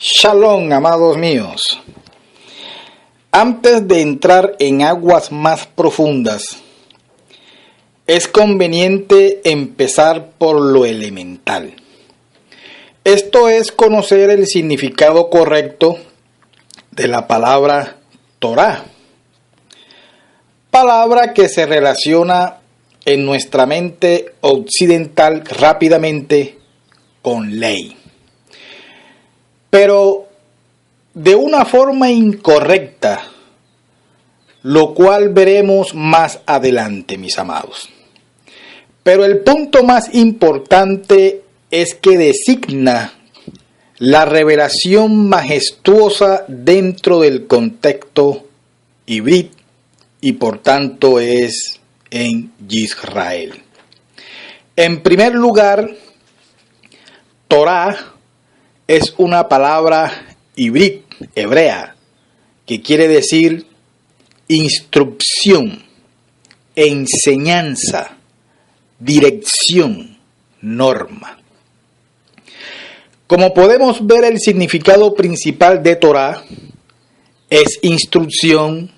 Shalom, amados míos. Antes de entrar en aguas más profundas, es conveniente empezar por lo elemental. Esto es conocer el significado correcto de la palabra Torá, palabra que se relaciona en nuestra mente occidental rápidamente con ley, pero de una forma incorrecta, lo cual veremos más adelante, mis amados. Pero el punto más importante es que designa la revelación majestuosa dentro del contexto hibrid y por tanto es en Israel. En primer lugar, Torá es una palabra hibrid hebrea que quiere decir instrucción, enseñanza, dirección, norma. Como podemos ver, el significado principal de Torá es instrucción,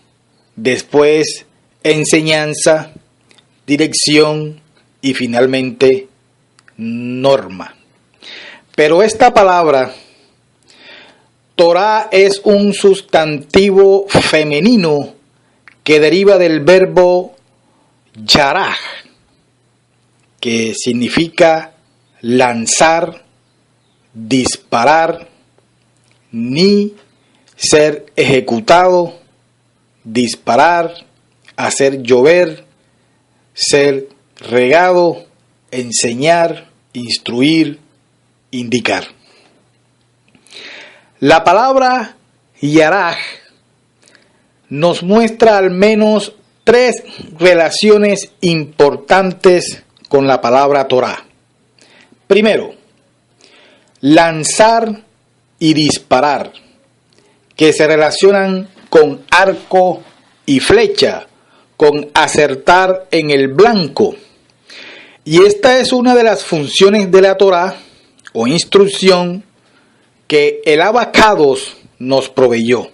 después enseñanza, dirección y finalmente norma. Pero esta palabra Torá es un sustantivo femenino que deriva del verbo yaraj, que significa lanzar, disparar, ni ser ejecutado, disparar, hacer llover, ser regado, enseñar, instruir, indicar. La palabra yaraj nos muestra al menos tres relaciones importantes con la palabra Torá. Primero, lanzar y disparar, que se relacionan con arco y flecha, con acertar en el blanco. Y esta es una de las funciones de la Torá o instrucción que el Abacados nos proveyó.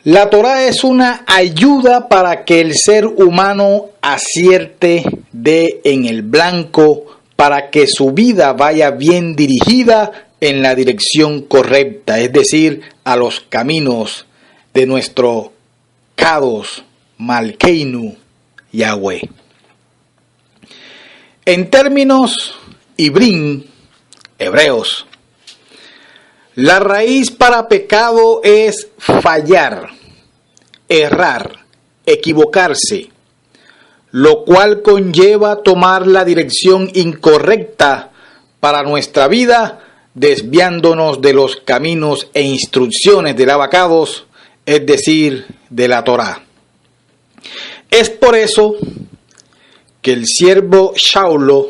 La Torá es una ayuda para que el ser humano acierte en el blanco, para que su vida vaya bien dirigida en la dirección correcta, es decir, a los caminos de nuestro Kados, Malkeinu, Yahweh. En términos hibrín, hebreos, la raíz para pecado es fallar, errar, equivocarse, lo cual conlleva tomar la dirección incorrecta para nuestra vida, desviándonos de los caminos e instrucciones del Abacados, es decir, de la Torá. Es por eso que el siervo Shaulo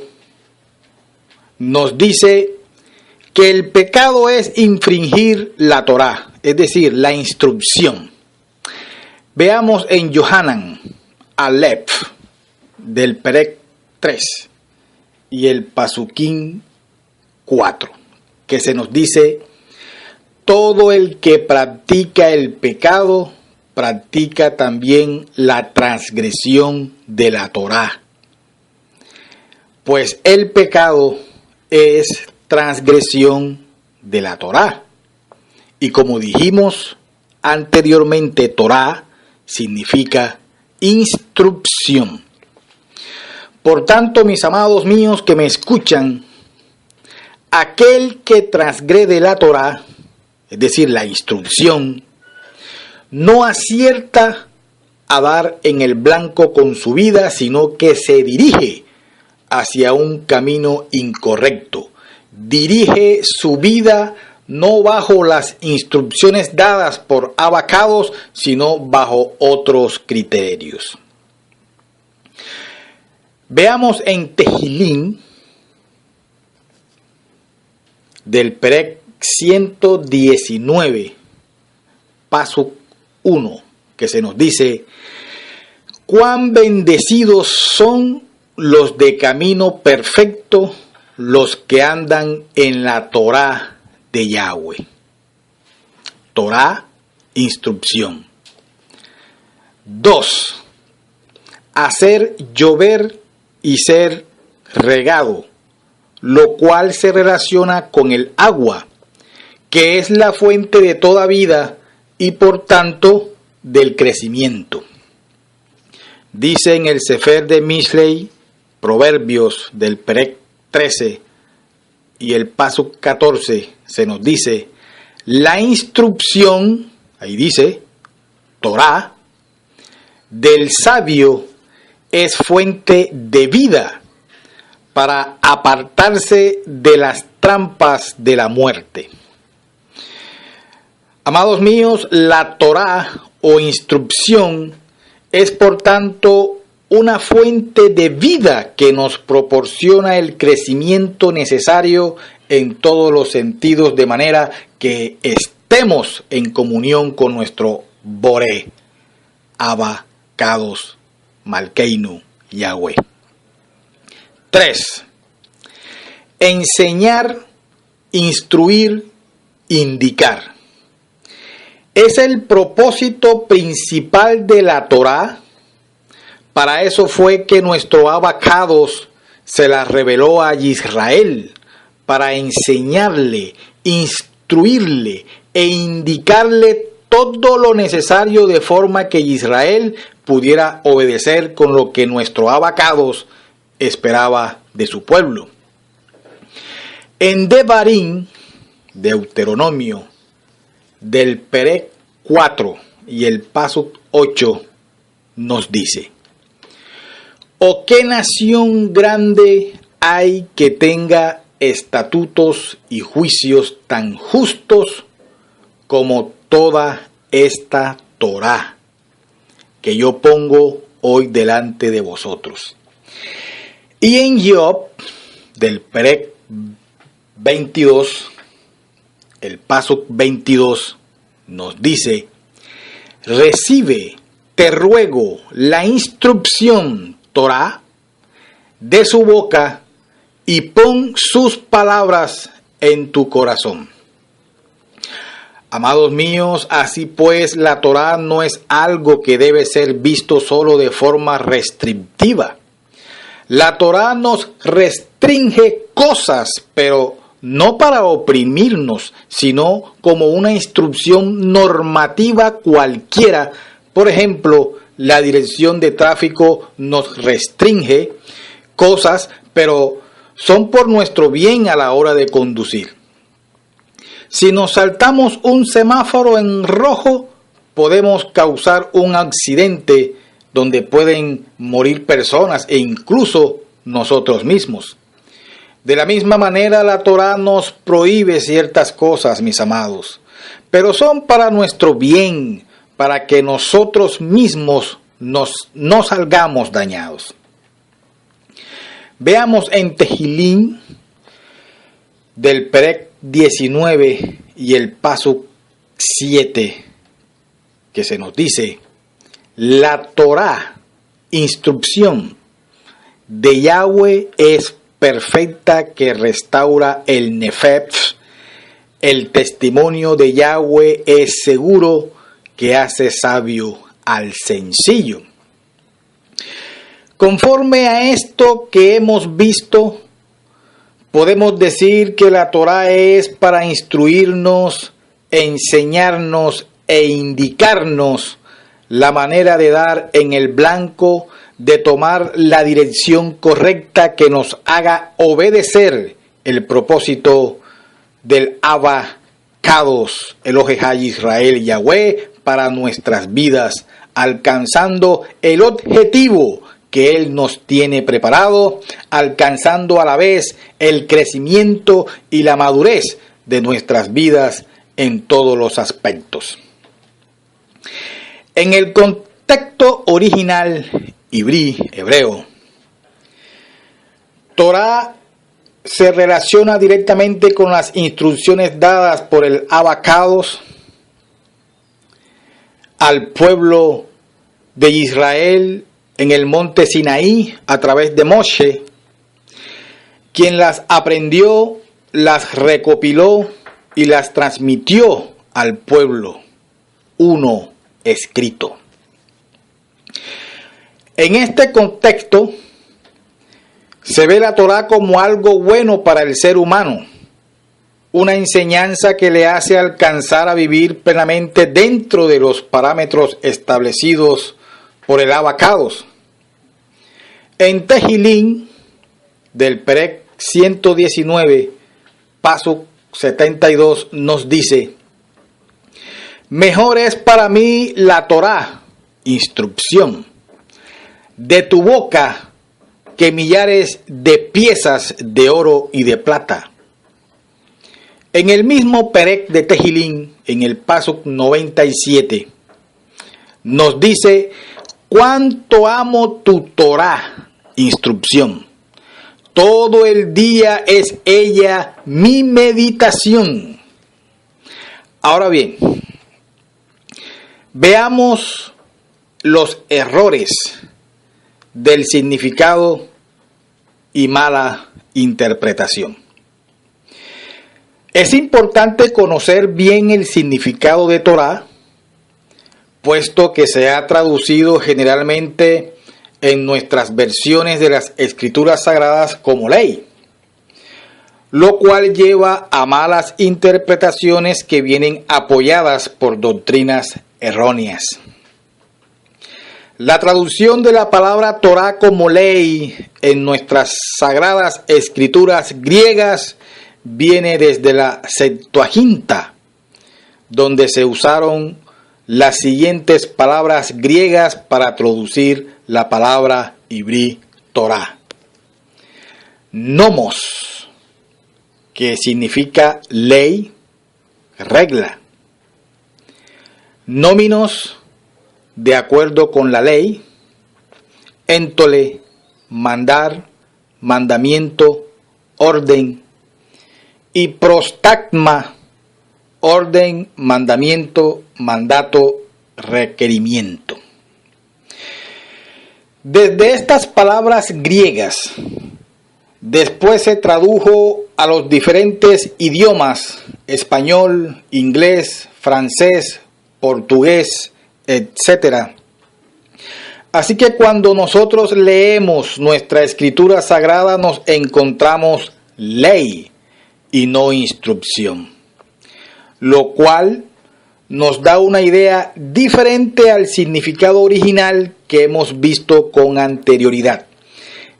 nos dice que el pecado es infringir la Torá, es decir, la instrucción. Veamos en Yohanan, Aleph, del Perek 3 y el Pasuquín 4, que se nos dice: todo el que practica el pecado, practica también la transgresión de la Torá. Pues el pecado es transgresión de la Torá. Y como dijimos anteriormente, Torá significa instrucción. Por tanto, mis amados míos que me escuchan, aquel que transgrede la Torá, es decir, la instrucción, no acierta a dar en el blanco con su vida, sino que se dirige hacia un camino incorrecto. Dirige su vida no bajo las instrucciones dadas por Abacados, sino bajo otros criterios. Veamos en Tejilín, del Perek 119, paso 1, que se nos dice: cuán bendecidos son los de camino perfecto, los que andan en la Torá de Yahweh. Torá, instrucción. 2. Hacer llover y ser regado, lo cual se relaciona con el agua, que es la fuente de toda vida y por tanto del crecimiento. Dice en el Sefer de Mishlei, Proverbios del Perec 13 y el Pasuk 14, se nos dice, la instrucción, ahí dice, Torá, del sabio es fuente de vida para apartarse de las trampas de la muerte. Amados míos, la Torá o instrucción es por tanto una fuente de vida que nos proporciona el crecimiento necesario en todos los sentidos, de manera que estemos en comunión con nuestro Boré, Abba, Kadosh, Malkeinu, Yahweh. 3. Enseñar, instruir, indicar. Es el propósito principal de la Torá. Para eso fue que nuestro Abba Kadosh se la reveló a Israel, para enseñarle, instruirle e indicarle todo lo necesario de forma que Israel pudiera obedecer con lo que nuestro Abba Kadosh esperaba de su pueblo. En Devarim, Deuteronomio, del Perec 4 y el Pasuk 8 nos dice: ¿O qué nación grande hay que tenga estatutos y juicios tan justos como toda esta Torá que yo pongo hoy delante de vosotros? Y en Job, del Perec 22, el Pasuk 22 nos dice: recibe, te ruego, la instrucción Torá de su boca y pon sus palabras en tu corazón. Amados míos, así pues la Torá no es algo que debe ser visto solo de forma restrictiva. La Torá nos restringe cosas, pero no para oprimirnos, sino como una instrucción normativa cualquiera. Por ejemplo, la dirección de tráfico nos restringe cosas, pero son por nuestro bien a la hora de conducir. Si nos saltamos un semáforo en rojo, podemos causar un accidente donde pueden morir personas e incluso nosotros mismos. De la misma manera, la Torá nos prohíbe ciertas cosas, mis amados, pero son para nuestro bien, para que nosotros mismos no salgamos dañados. Veamos en Tejilín, del Perec 19 y el Pasuk 7, que se nos dice: la Torá, instrucción de Yahweh, es perfecta, que restaura el nefef. El testimonio de Yahweh es seguro, que hace sabio al sencillo. Conforme a esto que hemos visto, podemos decir que la Torá es para instruirnos, enseñarnos e indicarnos la manera de dar en el blanco, de tomar la dirección correcta que nos haga obedecer el propósito del Abba Kadosh, Elohej Israel Yahweh, para nuestras vidas, alcanzando el objetivo que Él nos tiene preparado, alcanzando a la vez el crecimiento y la madurez de nuestras vidas en todos los aspectos. En el contexto original hebreo, Torá se relaciona directamente con las instrucciones dadas por el Abba Kadosh al pueblo de Israel en el monte Sinaí a través de Moshe, quien las aprendió, las recopiló y las transmitió al pueblo, uno escrito. En este contexto, se ve la Torá como algo bueno para el ser humano, una enseñanza que le hace alcanzar a vivir plenamente dentro de los parámetros establecidos por el Abacados. En Tejilín, del Perec 119, paso 72, nos dice: mejor es para mí la Torá, instrucción, de tu boca que millares de piezas de oro y de plata. En el mismo Perec de Tejilín, en el paso 97, nos dice: cuánto amo tu Torá, instrucción. Todo el día es ella mi meditación. Ahora bien, veamos los errores del significado y mala interpretación. Es importante conocer bien el significado de Torá, puesto que se ha traducido generalmente en nuestras versiones de las Escrituras Sagradas como ley, lo cual lleva a malas interpretaciones que vienen apoyadas por doctrinas erróneas. La traducción de la palabra Torá como ley en nuestras sagradas escrituras griegas viene desde la Septuaginta, donde se usaron las siguientes palabras griegas para traducir la palabra ibrí Torá. Nomos, que significa ley, regla. Nóminos, de acuerdo con la ley. Éntole, mandar, mandamiento, orden. Y prostagma, orden, mandamiento, mandato, requerimiento. Desde estas palabras griegas, después se tradujo a los diferentes idiomas: español, inglés, francés, portugués, etc. Así que cuando nosotros leemos nuestra escritura sagrada, nos encontramos ley y no instrucción, lo cual nos da una idea diferente al significado original que hemos visto con anterioridad.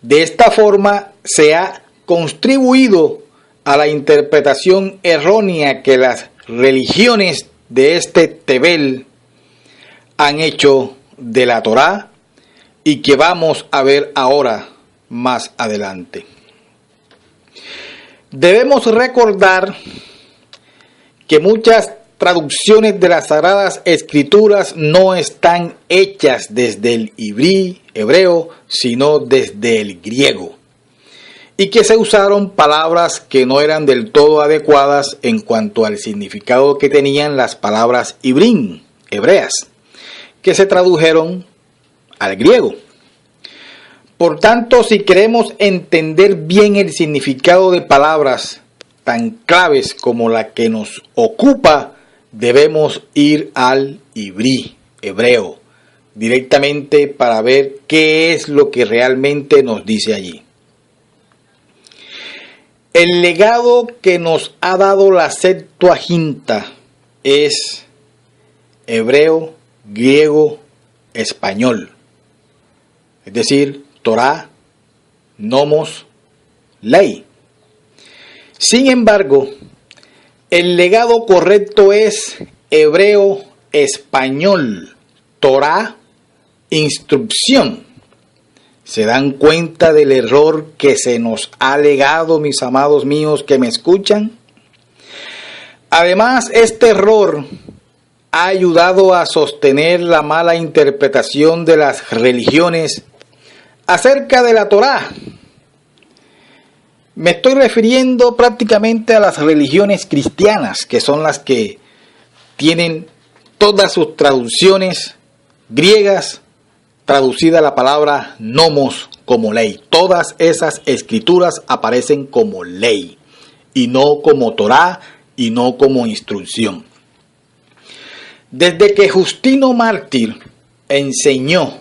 De esta forma se ha contribuido a la interpretación errónea que las religiones de este Tebel han hecho de la Torá y que vamos a ver ahora más adelante. Debemos recordar que muchas traducciones de las Sagradas Escrituras no están hechas desde el ibrí, hebreo, sino desde el griego, y que se usaron palabras que no eran del todo adecuadas en cuanto al significado que tenían las palabras ibrín, hebreas, que se tradujeron al griego. Por tanto, si queremos entender bien el significado de palabras tan claves como la que nos ocupa, debemos ir al ibrí, hebreo, directamente para ver qué es lo que realmente nos dice allí. El legado que nos ha dado la Septuaginta es hebreo, griego, español, es decir, Torá, nomos, ley. Sin embargo, el legado correcto es hebreo, español, Torá, instrucción. ¿Se dan cuenta del error que se nos ha legado, mis amados míos que me escuchan? Además, este error ha ayudado a sostener la mala interpretación de las religiones acerca de la Torá. Me estoy refiriendo prácticamente a las religiones cristianas, que son las que tienen todas sus traducciones griegas, traducida la palabra nomos como ley. Todas esas escrituras aparecen como ley y no como Torá, y no como instrucción. Desde que Justino Mártir enseñó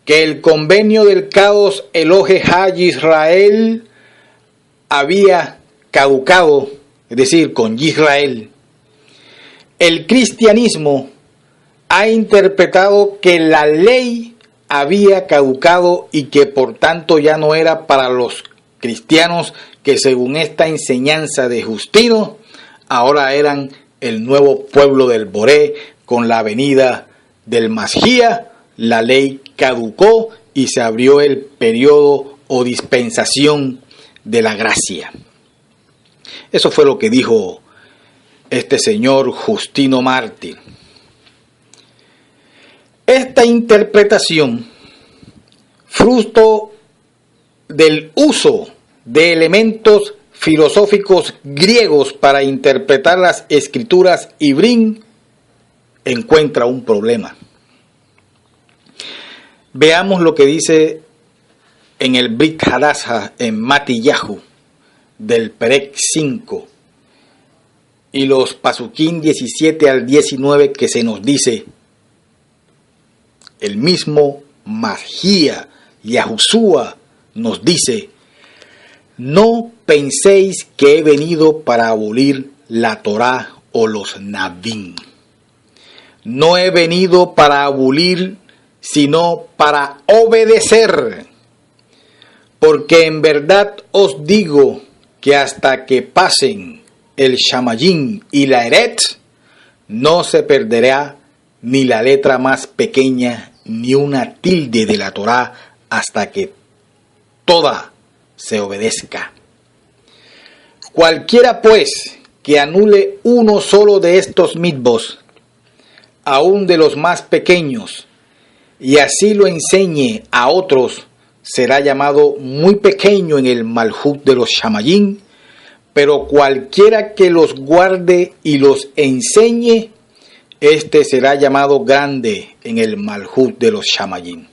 que el convenio del Kadosh Elohe HaYisrael había caducado, es decir, con Israel, el cristianismo ha interpretado que la ley había caducado y que por tanto ya no era para los cristianos, que según esta enseñanza de Justino, ahora eran el nuevo pueblo del Boré. Con la venida del Mashiach, la ley caducó y se abrió el periodo o dispensación de la gracia. Eso fue lo que dijo este señor Justino Mártir. Esta interpretación, fruto del uso de elementos filosóficos griegos para interpretar las escrituras Ibrim, encuentra un problema. Veamos lo que dice en el Brit Hadasha, en Matillahu, del Perek 5, y los Pasuquín 17 al 19, que se nos dice: el mismo Mashiach Yahushua nos dice: no penséis que he venido para abolir la Torá o los Nabim. No he venido para abolir, sino para obedecer. Porque en verdad os digo que hasta que pasen el Shamayim y la Eret, no se perderá ni la letra más pequeña ni una tilde de la Torá, hasta que toda se obedezca. Cualquiera pues que anule uno solo de estos mitzvos, aun de los más pequeños, y así lo enseñe a otros, será llamado muy pequeño en el Malhut de los Shamayim, pero cualquiera que los guarde y los enseñe, este será llamado grande en el Malhut de los Shamayim.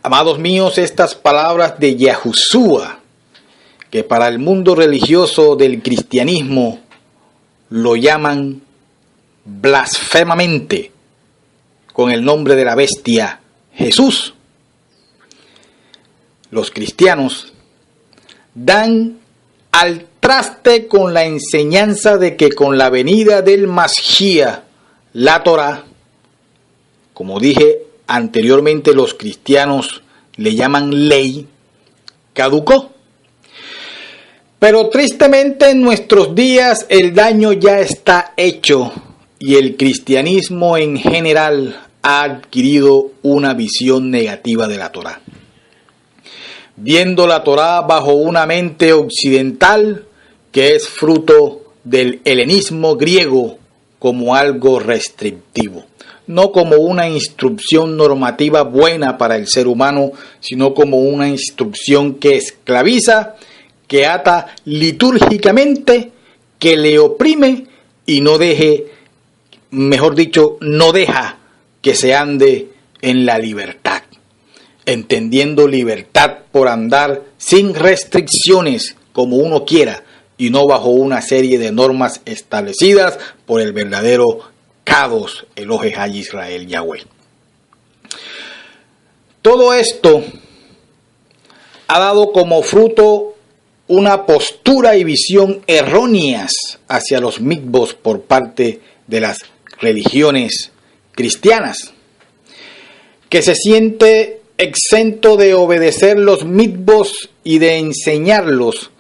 Amados míos, estas palabras de Yahushua, que para el mundo religioso del cristianismo lo llaman blasfemamente con el nombre de la bestia Jesús, los cristianos dan al traste con la enseñanza de que con la venida del Mashiach, la Torá, como dije anteriormente, los cristianos le llaman ley, caducó. Pero tristemente en nuestros días el daño ya está hecho y el cristianismo en general ha adquirido una visión negativa de la Torá. Viendo la Torá bajo una mente occidental que es fruto del helenismo griego como algo restrictivo, no como una instrucción normativa buena para el ser humano, sino como una instrucción que esclaviza, que ata litúrgicamente, que le oprime y no deja que se ande en la libertad, entendiendo libertad por andar sin restricciones como uno quiera y no bajo una serie de normas establecidas por el verdadero Kadosh Elohe HaYisrael Yahweh. Todo esto ha dado como fruto una postura y visión erróneas hacia los mitzvos por parte de las religiones cristianas, que se siente exento de obedecer los mitzvos y de enseñarlos,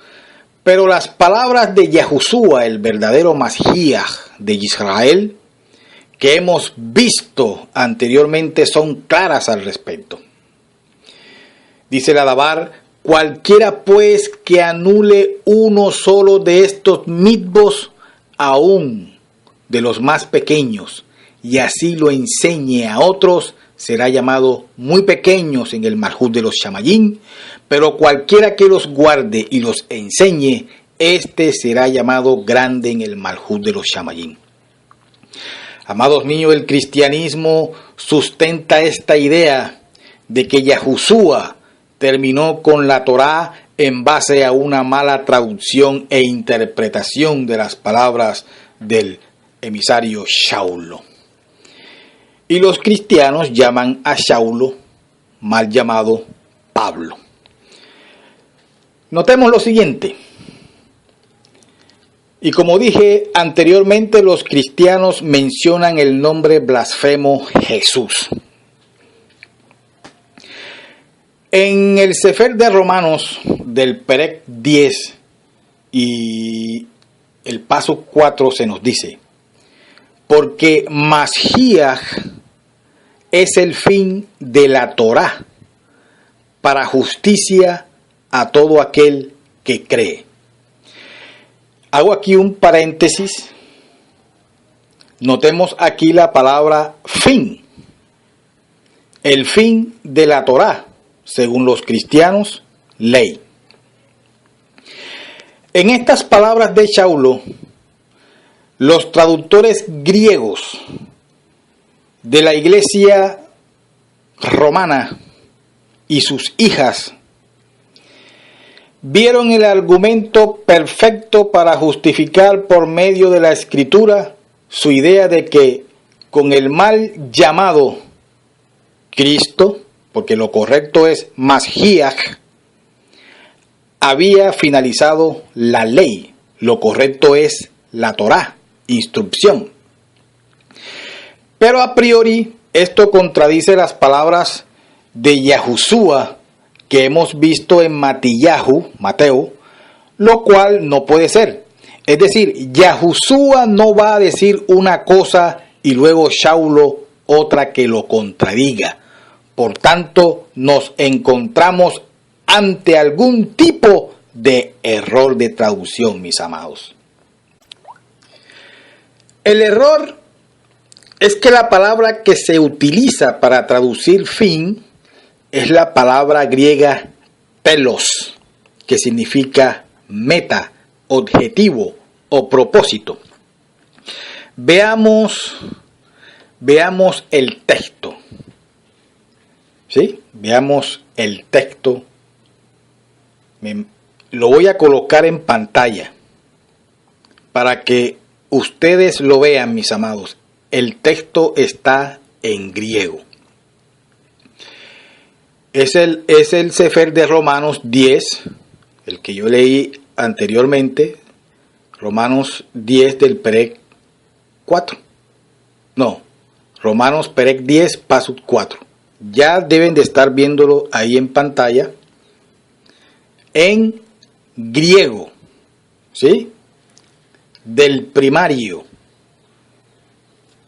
pero las palabras de Yahushua, el verdadero Mashiach de Israel, que hemos visto anteriormente, son claras al respecto. Dice la Dabar: cualquiera pues que anule uno solo de estos mitzvos, aún de los más pequeños, y así lo enseñe a otros, será llamado muy pequeños en el Malhut de los Shamayim, pero cualquiera que los guarde y los enseñe, este será llamado grande en el Malhut de los Shamayim. Amados míos, el cristianismo sustenta esta idea de que Yahushua terminó con la Torá en base a una mala traducción e interpretación de las palabras del emisario Saulo. Y los cristianos llaman a Saulo, mal llamado Pablo. Notemos lo siguiente. Y como dije anteriormente, los cristianos mencionan el nombre blasfemo Jesús. En el Sefer de Romanos del Perec 10 y el paso 4 se nos dice: porque Mashiach es el fin de la Torá para justicia a todo aquel que cree. Hago aquí un paréntesis. Notemos aquí la palabra fin. El fin de la Torá, según los cristianos, ley. En estas palabras de Saulo, los traductores griegos de la iglesia romana y sus hijas vieron el argumento perfecto para justificar por medio de la escritura su idea de que con el mal llamado Cristo, porque lo correcto es Mashiach, había finalizado la ley. Lo correcto es la Torá, instrucción. Pero a priori esto contradice las palabras de Yahushua que hemos visto en Mateo, lo cual no puede ser. Es decir, Yahushua no va a decir una cosa y luego Saulo otra que lo contradiga. Por tanto, nos encontramos ante algún tipo de error de traducción, mis amados. El error es que la palabra que se utiliza para traducir fin es la palabra griega telos, que significa meta, objetivo o propósito. Veamos el texto. ¿Sí? Veamos el texto. Lo voy a colocar en pantalla para que ustedes lo vean, mis amados. El texto está en griego. Es el Sefer de Romanos 10, el que yo leí anteriormente, Romanos 10 del Perec 4. No, Romanos Perec 10, paso 4. Ya deben de estar viéndolo ahí en pantalla, en griego, ¿sí? Del primario,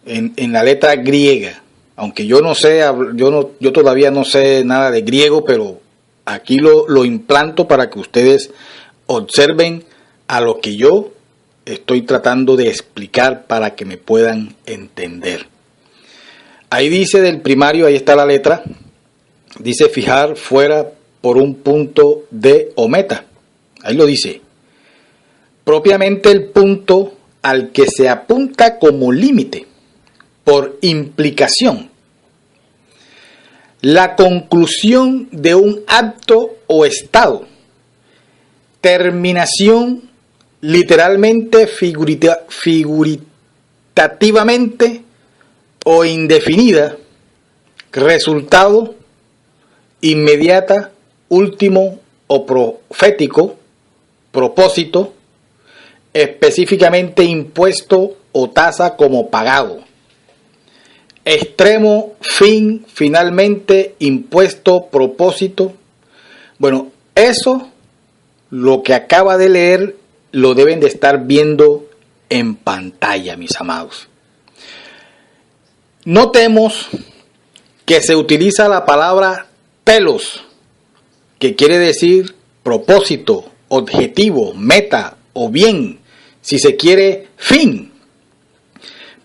en la letra griega. Aunque yo no sé, yo todavía no sé nada de griego, pero aquí lo implanto para que ustedes observen a lo que yo estoy tratando de explicar para que me puedan entender. Ahí dice del primario, ahí está la letra, dice fijar fuera por un punto de o meta. Ahí lo dice. Propiamente el punto al que se apunta como límite, por implicación, la conclusión de un acto o estado, terminación literalmente, figurativamente o indefinida, resultado, inmediata, último o profético, propósito, específicamente impuesto o tasa como pagado. Extremo, fin, finalmente, impuesto, propósito. Bueno, eso, lo que acaba de leer, lo deben de estar viendo en pantalla, mis amados. Notemos que se utiliza la palabra telos, que quiere decir propósito, objetivo, meta o bien, si se quiere, fin.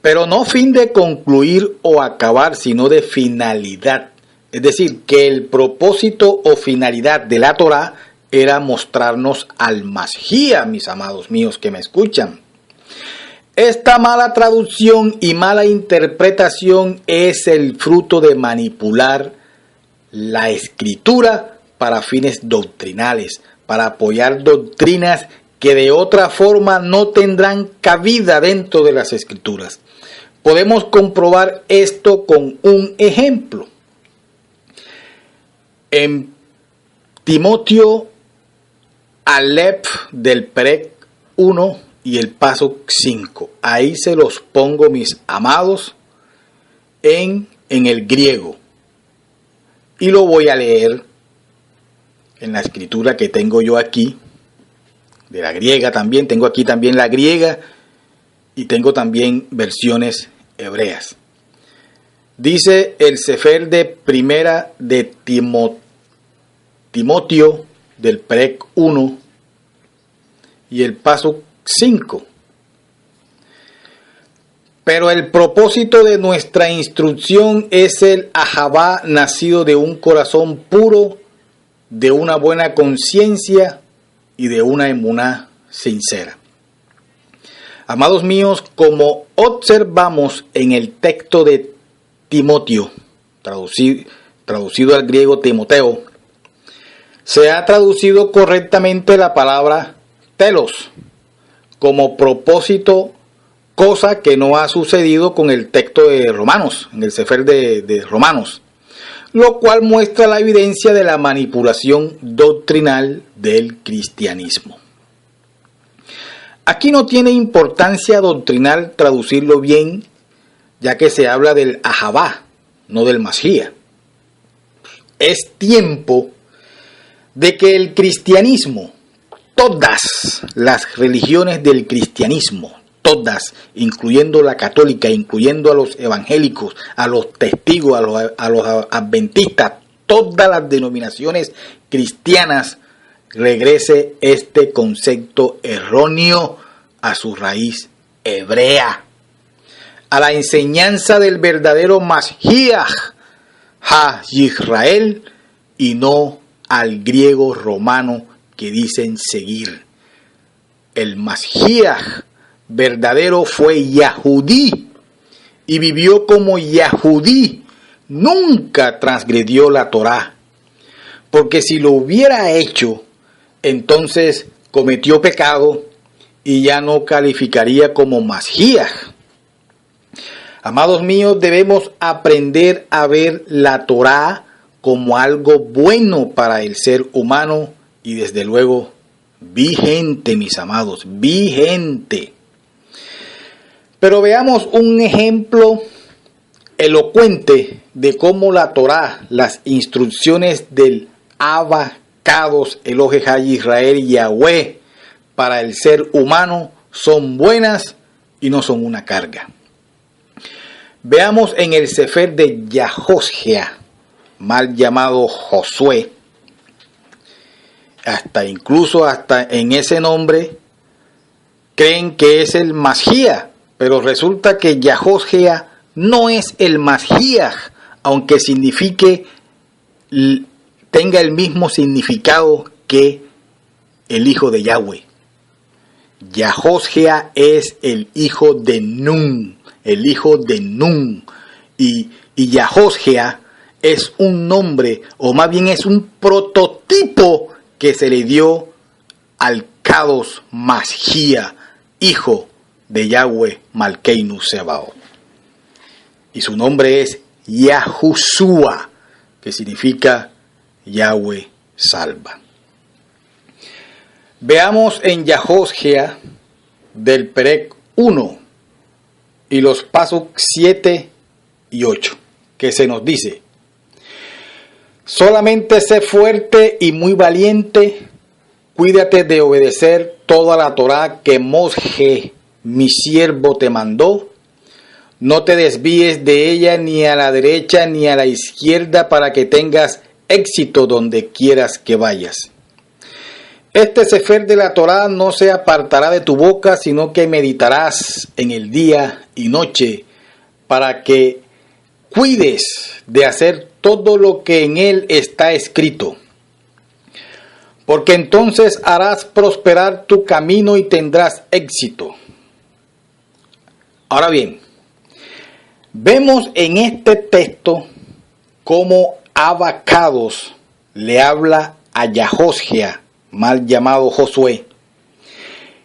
Pero no fin de concluir o acabar, sino de finalidad. Es decir, que el propósito o finalidad de la Torá era mostrarnos al Mashiach, mis amados míos que me escuchan. Esta mala traducción y mala interpretación es el fruto de manipular la escritura para fines doctrinales, para apoyar doctrinas que de otra forma no tendrán cabida dentro de las Escrituras. Podemos comprobar esto con un ejemplo. En Timoteo Aleph del Perec 1 y el paso 5. Ahí se los pongo, mis amados, en el griego. Y lo voy a leer en la escritura que tengo yo aquí, de la griega también. Tengo aquí también la griega y tengo también versiones hebreas. Dice el Sefer de primera de Timoteo del Perec 1 y el paso 5. Pero el propósito de nuestra instrucción es el ahabá nacido de un corazón puro, de una buena conciencia y de una emuná sincera. Amados míos, como observamos en el texto de Timoteo, traducido al griego Timoteo, se ha traducido correctamente la palabra telos como propósito, cosa que no ha sucedido con el texto de Romanos, en el Sefer de Romanos, lo cual muestra la evidencia de la manipulación doctrinal del cristianismo. Aquí no tiene importancia doctrinal traducirlo bien, ya que se habla del ahabá, no del masía. Es tiempo de que el cristianismo, todas las religiones del cristianismo, todas, incluyendo la católica, incluyendo a los evangélicos, a los testigos, a los adventistas, todas las denominaciones cristianas, regrese este concepto erróneo a su raíz hebrea, a la enseñanza del verdadero Mashiach Ha-Yisrael, y no al griego romano que dicen seguir. El Mashiach verdadero fue Yahudí y vivió como Yahudí. Nunca transgredió la Torá, porque si lo hubiera hecho, entonces cometió pecado y ya no calificaría como Mashiach. Amados míos, debemos aprender a ver la Torá como algo bueno para el ser humano y desde luego vigente, mis amados, vigente. Pero veamos un ejemplo elocuente de cómo la Torá, las instrucciones del Abacados, Elohe Ha-Israel, Yahweh, para el ser humano son buenas y no son una carga. Veamos en el Sefer de Yahosgea, mal llamado Josué, incluso en ese nombre creen que es el Mashiach, pero resulta que Yahosgea no es el Mashiach, aunque tenga el mismo significado que el hijo de Yahweh. Yahosgea es el hijo de Nun, y Yahosgea es un nombre, o más bien es un prototipo que se le dio al Kados Mashiach, hijo de Yahweh Malkeinu Sebaot. Y su nombre es Yahushua, que significa Yahweh salva. Veamos en Yahosgea del Perec 1 y los pasos 7 y 8, que se nos dice: solamente sé fuerte y muy valiente, cuídate de obedecer toda la Torá que Moshe, mi siervo, te mandó. No te desvíes de ella ni a la derecha ni a la izquierda, para que tengas éxito donde quieras que vayas. Este sefer de la Torá no se apartará de tu boca, sino que meditarás en el día y noche, para que cuides de hacer todo lo que en él está escrito. Porque entonces harás prosperar tu camino y tendrás éxito. Ahora bien, vemos en este texto cómo Abacados le habla a Yahosgea, mal llamado Josué,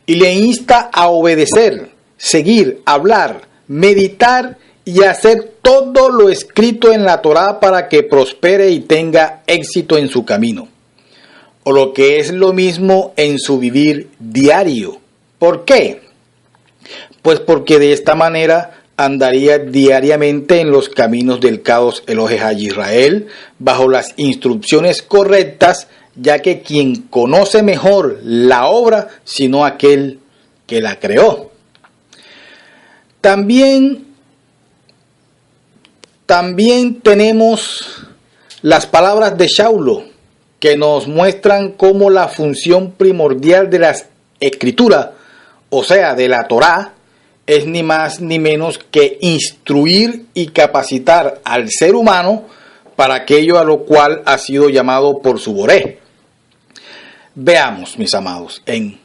y le insta a obedecer, seguir, hablar, meditar y hacer todo lo escrito en la Torá para que prospere y tenga éxito en su camino, o lo que es lo mismo en su vivir diario. ¿Por qué? Pues porque de esta manera andaría diariamente en los caminos del Kadosh Elohim Israel, bajo las instrucciones correctas, ya que quien conoce mejor la obra, sino aquel que la creó. También tenemos las palabras de Shaulo, que nos muestran cómo la función primordial de la escritura, o sea, de la Torá, es ni más ni menos que instruir y capacitar al ser humano para aquello a lo cual ha sido llamado por su Boré. Veamos, mis amados, en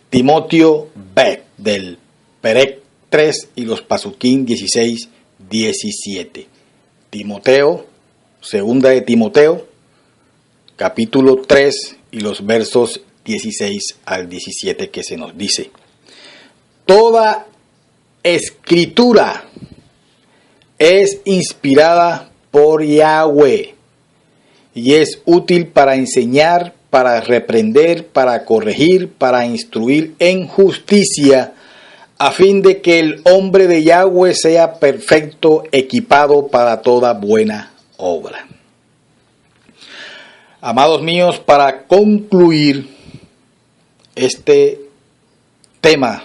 Timoteo B, del Perec 3 y los Pasuquín 16, 17. Timoteo, segunda de Timoteo, capítulo 3 y los versos 16 al 17, que se nos dice: toda escritura es inspirada por Yahweh y es útil para enseñar, para reprender, para corregir, para instruir en justicia, a fin de que el hombre de Yahweh sea perfecto, equipado para toda buena obra. Amados míos, para concluir este tema,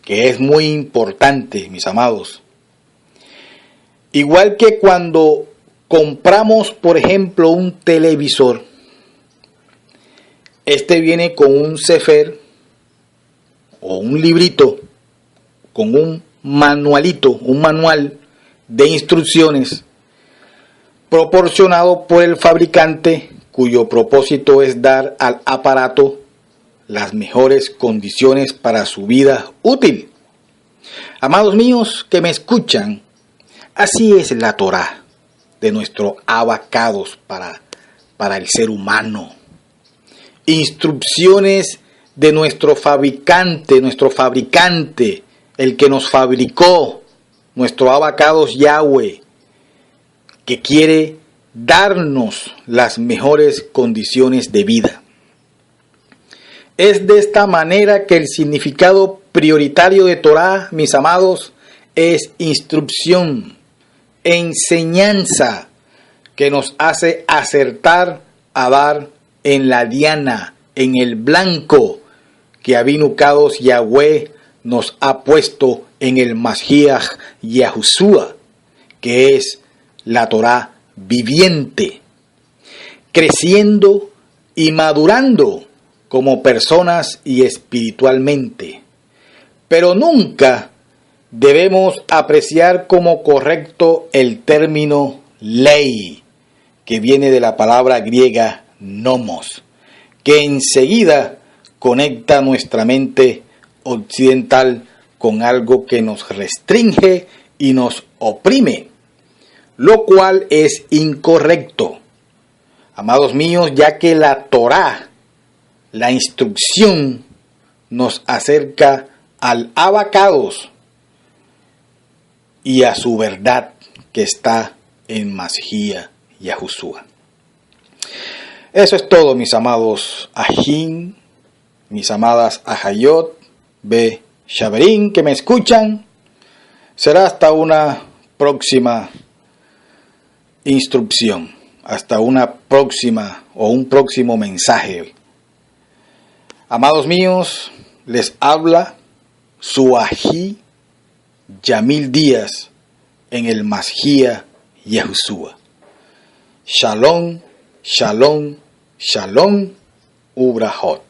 que es muy importante, mis amados, igual que cuando compramos, por ejemplo, un televisor, este viene con un sefer o un librito, con un manualito, un manual de instrucciones proporcionado por el fabricante, cuyo propósito es dar al aparato las mejores condiciones para su vida útil. Amados míos que me escuchan, así es la Torá de nuestro abacados para el ser humano. Instrucciones de nuestro fabricante, el que nos fabricó, nuestro abacados Yahweh, que quiere darnos las mejores condiciones de vida. Es de esta manera que el significado prioritario de Torá, mis amados, es instrucción, enseñanza, que nos hace acertar a dar en la diana, en el blanco, que Avinu Kadosh Yahweh nos ha puesto en el Mashiach Yahushua, que es la Torá viviente, creciendo y madurando como personas y espiritualmente. Pero nunca debemos apreciar como correcto el término ley, que viene de la palabra griega nomos, que enseguida conecta nuestra mente occidental con algo que nos restringe y nos oprime, lo cual es incorrecto, amados míos, ya que la Torá, la instrucción, nos acerca al abacados y a su verdad que está en Mashiach Yahushua. Eso es todo, mis amados Ajín, mis amadas Ajayot, Be Shaverín, que me escuchan. Será hasta una próxima instrucción, hasta una próxima o un próximo mensaje. Amados míos, les habla su ají Yamil Díaz en el Mashiach Yahushua. Shalom, shalom, shalom, ubrahot.